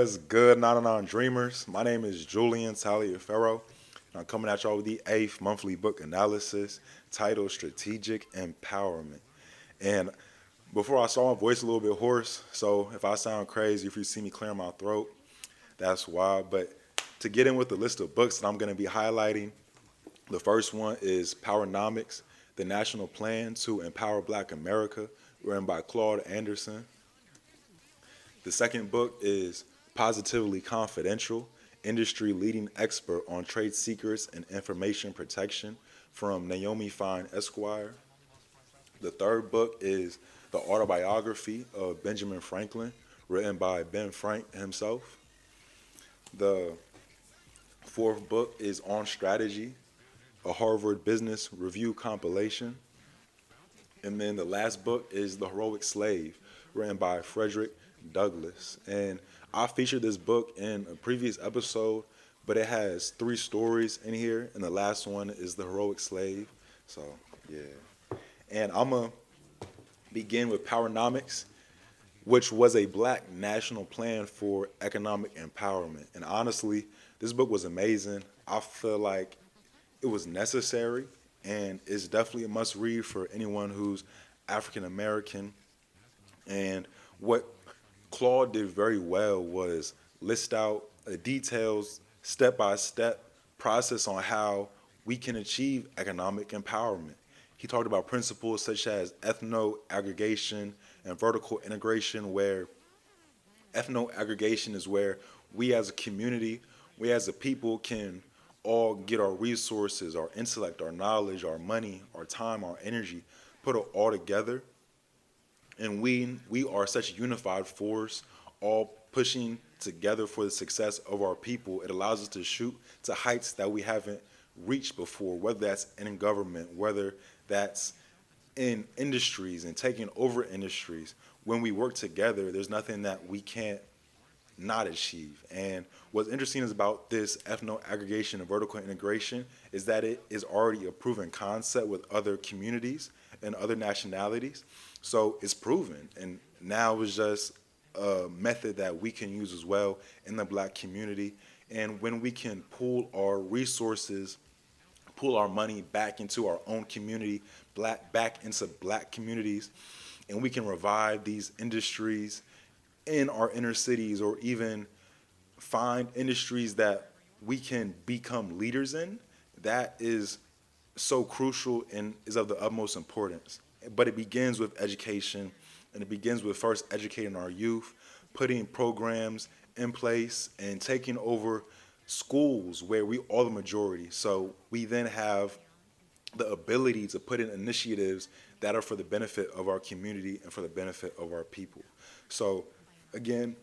What's good, 99 Dreamers? My name is Julian Taliaferro, and I'm coming at y'all with the eighth monthly book analysis titled Strategic Empowerment. And before I start, my voice a little bit hoarse, so if I sound crazy, if you see me clearing my throat, that's why. But to get in with the list of books that I'm going to be highlighting, the first one is PowerNomics, the National Plan to Empower Black America, written by Claud Anderson. The second book is Positively Confidential, Industry Leading Expert on Trade Secrets and Information Protection from Naomi Fine Esquire. The third book is The Autobiography of Benjamin Franklin, written by Ben Frank himself. The fourth book is On Strategy, a Harvard Business Review compilation. And then the last book is The Heroic Slave, written by Frederick Douglass. And I featured this book in a previous episode, but it has three stories in here, and the last one is The Heroic Slave. So, yeah. And I'm going to begin with PowerNomics, which was a black national plan for economic empowerment. And honestly, this book was amazing. I feel like it was necessary, and it's definitely a must read for anyone who's African American. And what Claude did very well was list out a details, step by step process on how we can achieve economic empowerment. He talked about principles such as ethno aggregation and vertical integration, where ethno aggregation is where we as a community, we as a people can all get our resources, our intellect, our knowledge, our money, our time, our energy, put it all together, and we are such a unified force, all pushing together for the success of our people. It allows us to shoot to heights that we haven't reached before, whether that's in government, whether that's in industries and taking over industries. When we work together, there's nothing that we can't not achieve. And what's interesting is about this ethno aggregation and vertical integration is that it is already a proven concept with other communities and other nationalities. So it's proven, and now it's just a method that we can use as well in the black community. And when we can pool our resources, pull our money back into our own community, back into black communities, and we can revive these industries in our inner cities, or even find industries that we can become leaders in, that is so crucial and is of the utmost importance. But it begins with education, and it begins with first educating our youth, putting programs in place, and taking over schools where we are the majority. So we then have the ability to put in initiatives that are for the benefit of our community and for the benefit of our people. So again,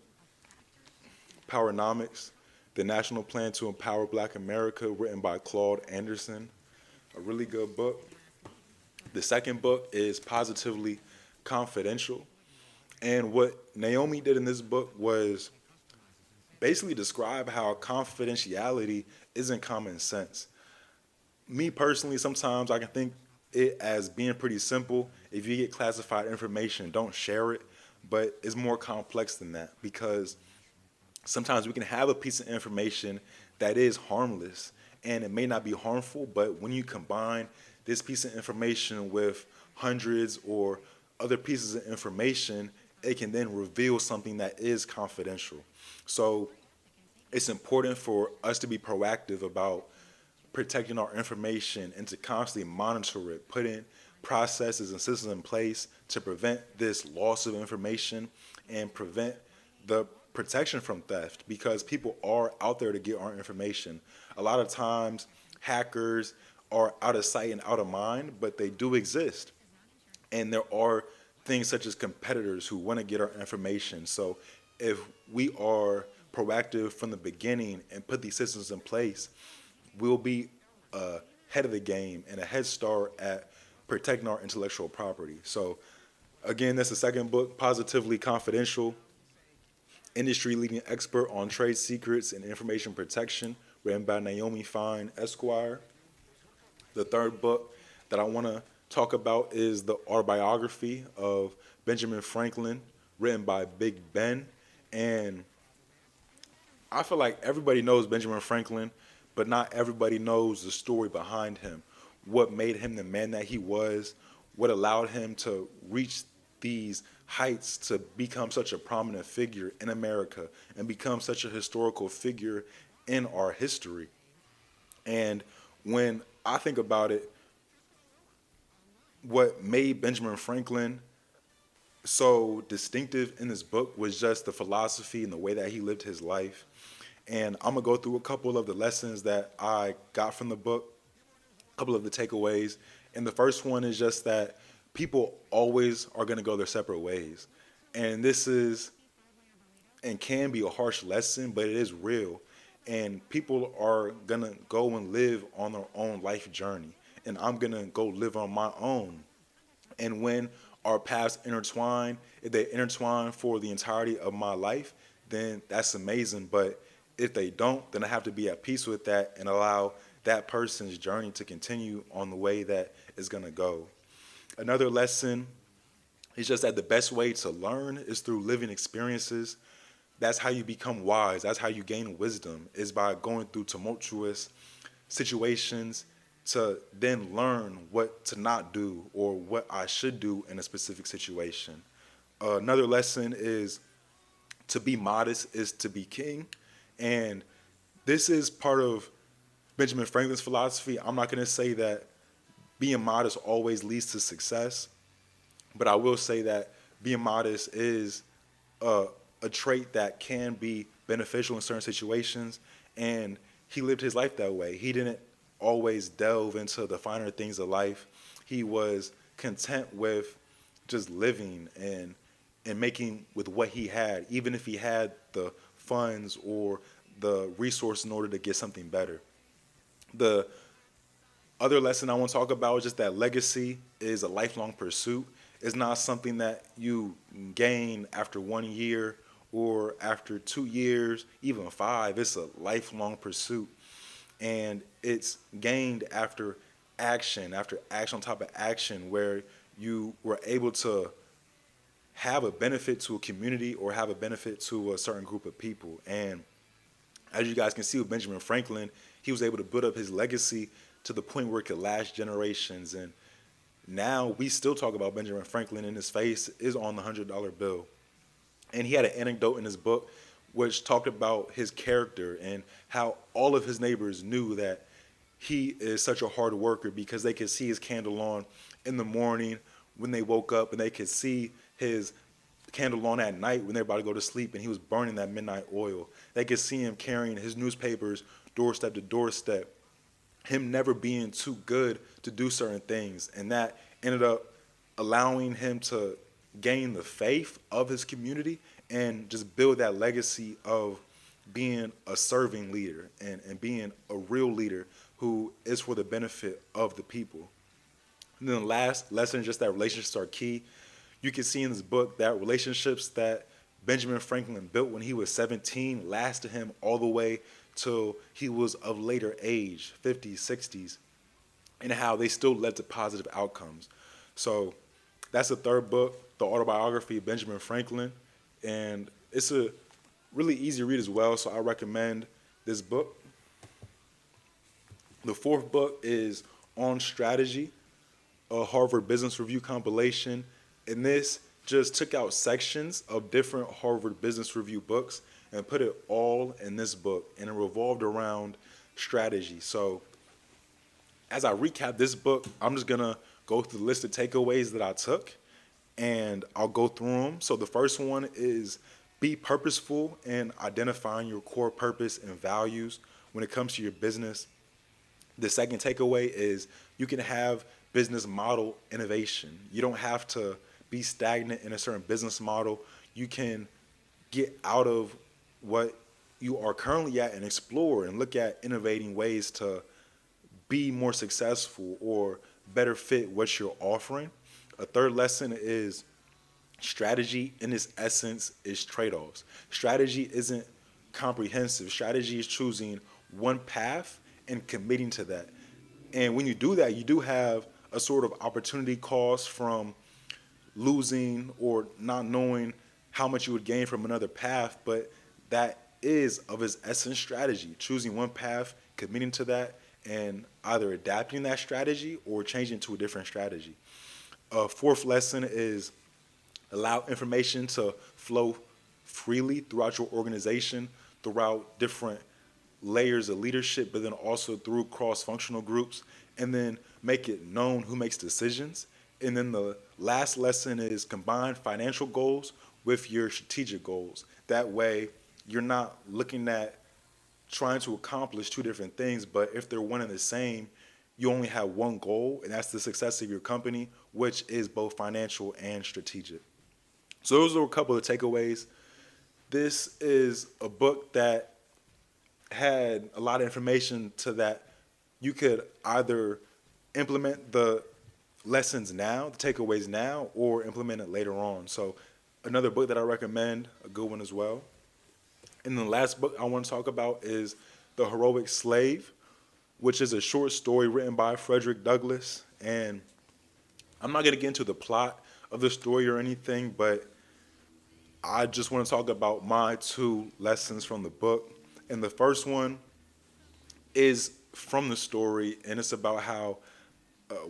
PowerNomics, the National Plan to Empower Black America, written by Claude Anderson, a really good book. The second book is Positively Confidential. And what Naomi did in this book was basically describe how confidentiality isn't common sense. Me personally, sometimes I can think it as being pretty simple. If you get classified information, don't share it. But it's more complex than that, because sometimes we can have a piece of information that is harmless and it may not be harmful, but when you combine this piece of information with hundreds or other pieces of information, it can then reveal something that is confidential. So it's important for us to be proactive about protecting our information and to constantly monitor it, put in processes and systems in place to prevent this loss of information and prevent the protection from theft, because people are out there to get our information. A lot of times hackers are out of sight and out of mind, but they do exist. And there are things such as competitors who want to get our information. So if we are proactive from the beginning and put these systems in place, we'll be ahead of the game and a head start at protecting our intellectual property. So again, that's the second book, Positively Confidential, Industry Leading Expert on Trade Secrets and Information Protection, written by Naomi Fine Esquire. The third book that I want to talk about is The Autobiography of Benjamin Franklin, written by Big Ben. And I feel like everybody knows Benjamin Franklin, but not everybody knows the story behind him. What made him the man that he was, what allowed him to reach these heights to become such a prominent figure in America and become such a historical figure in our history. And when I think about it, what made Benjamin Franklin so distinctive in this book was just the philosophy and the way that he lived his life. And I'm gonna go through a couple of the lessons that I got from the book, a couple of the takeaways. And the first one is just that people always are gonna go their separate ways. And this is and can be a harsh lesson, but it is real. And people are gonna go and live on their own life journey. And I'm gonna go live on my own. And when our paths intertwine, if they intertwine for the entirety of my life, then that's amazing. But if they don't, then I have to be at peace with that and allow that person's journey to continue on the way that it's going to go. Another lesson is just that the best way to learn is through living experiences. That's how you become wise. That's how you gain wisdom, is by going through tumultuous situations to then learn what to not do or what I should do in a specific situation. Another lesson is to be modest is to be king. And this is part of Benjamin Franklin's philosophy. I'm not going to say that being modest always leads to success, but I will say that being modest is a, a trait that can be beneficial in certain situations. And he lived his life that way. He didn't always delve into the finer things of life. He was content with just living and making with what he had, even if he had the funds or the resource in order to get something better. The other lesson I want to talk about is just that legacy is a lifelong pursuit. It's not something that you gain after 1 year or after 2 years, even 5. It's a lifelong pursuit. And it's gained after action on top of action, where you were able to have a benefit to a community or have a benefit to a certain group of people. And as you guys can see with Benjamin Franklin, he was able to build up his legacy to the point where it could last generations. And now we still talk about Benjamin Franklin, and his face is on the $100 bill. And he had an anecdote in his book which talked about his character and how all of his neighbors knew that he is such a hard worker because they could see his candle on in the morning when they woke up, and they could see his candle on at night when they're about to go to sleep, and he was burning that midnight oil. They could see him carrying his newspapers doorstep to doorstep, him never being too good to do certain things. And that ended up allowing him to gain the faith of his community and just build that legacy of being a serving leader and being a real leader who is for the benefit of the people. And then the last lesson is just that relationships are key. You can see in this book that relationships that Benjamin Franklin built when he was 17 lasted him all the way till he was of later age, 50s, 60s, and how they still led to positive outcomes. So that's the third book, the Autobiography of Benjamin Franklin. And it's a really easy read as well, so I recommend this book. The fourth book is On Strategy, a Harvard Business Review compilation. And this just took out sections of different Harvard Business Review books and put it all in this book. And it revolved around strategy. So as I recap this book, I'm just going to go through the list of takeaways that I took, and I'll go through them. So the first one is be purposeful in identifying your core purpose and values when it comes to your business. The second takeaway is you can have business model innovation. You don't have to be stagnant in a certain business model. You can get out of what you are currently at and explore and look at innovating ways to be more successful or better fit what you're offering. A third lesson is strategy in its essence is trade-offs. Strategy isn't comprehensive. Strategy is choosing one path and committing to that. And when you do that, you do have a sort of opportunity cost from losing or not knowing how much you would gain from another path, but that is of its essence strategy, choosing one path, committing to that, and either adapting that strategy or changing to a different strategy. A fourth lesson is allow information to flow freely throughout your organization, throughout different layers of leadership, but then also through cross-functional groups, and then make it known who makes decisions. And then the last lesson is combine financial goals with your strategic goals. That way, you're not looking at trying to accomplish two different things, but if they're one and the same, you only have one goal, and that's the success of your company, which is both financial and strategic. So those are a couple of takeaways. This is a book that had a lot of information to that you could either implement the lessons now, the takeaways now, or implement it later on. So another book that I recommend, a good one as well. And the last book I want to talk about is The Heroic Slave, which is a short story written by Frederick Douglass. And I'm not going to get into the plot of the story or anything, but I just want to talk about my two lessons from the book. And the first one is from the story, and it's about how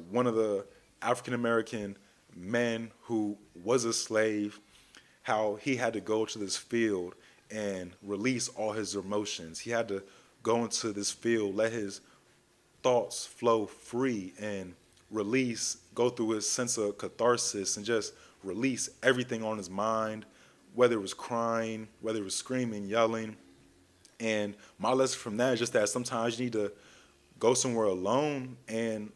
one of the African American men who was a slave, how he had to go to this field and release all his emotions. He had to go into this field, let his thoughts flow free and go through his sense of catharsis and just release everything on his mind, whether it was crying, whether it was screaming, yelling. And my lesson from that is just that sometimes you need to go somewhere alone and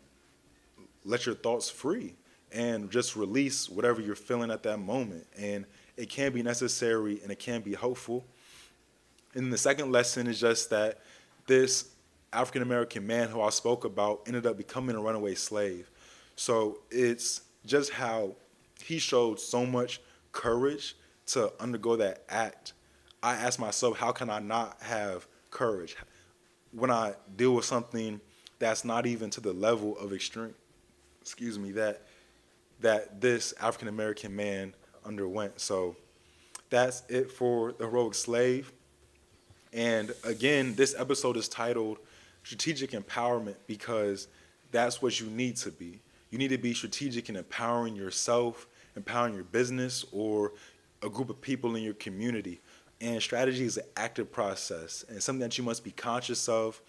let your thoughts free and just release whatever you're feeling at that moment. And it can be necessary and it can be helpful. And the second lesson is just that this African American man who I spoke about ended up becoming a runaway slave. So it's just how he showed so much courage to undergo that act. I asked myself, how can I not have courage when I deal with something that's not even to the level of extreme, that this African American man underwent. So that's it for The Heroic Slave. And again, this episode is titled Strategic Empowerment because that's what you need to be. You need to be strategic in empowering yourself, empowering your business, or a group of people in your community. And strategy is an active process and something that you must be conscious of.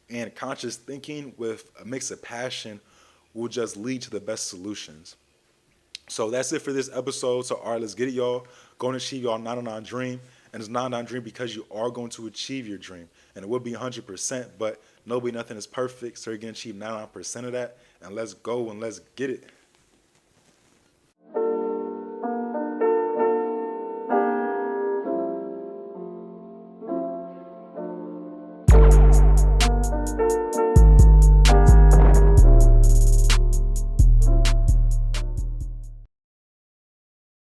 And conscious thinking with a mix of passion will just lead to the best solutions. So that's it for this episode. So, all right, let's get it, y'all. Go and achieve your 909 dream. And it's 909 dream because you are going to achieve your dream. And it will be 100%, but nobody, nothing is perfect. So you're going to achieve 99% of that. And let's go and let's get it.